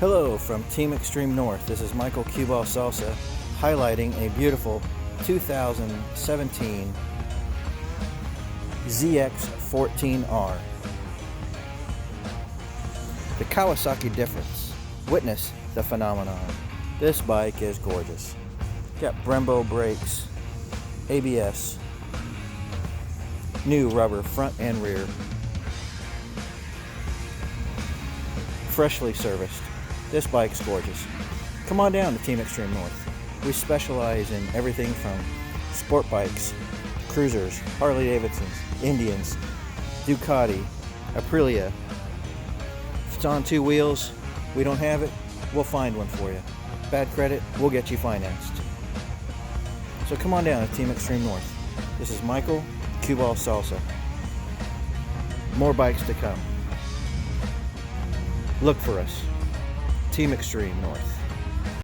Hello from Team Extreme North. This is Michael Cue Ball Salsa highlighting a beautiful 2017 ZX-14R. The Kawasaki difference. Witness the phenomenon. This bike is gorgeous. Got Brembo brakes, ABS, new rubber front and rear, freshly serviced. This bike's gorgeous. Come on down to Team Extreme North. We specialize in everything from sport bikes, cruisers, Harley Davidsons, Indians, Ducati, Aprilia. If it's on two wheels, we don't have it, we'll find one for you. Bad credit, we'll get you financed. So come on down to Team Extreme North. This is Michael Cue Ball Salsa. More bikes to come. Look for us. Team Extreme North.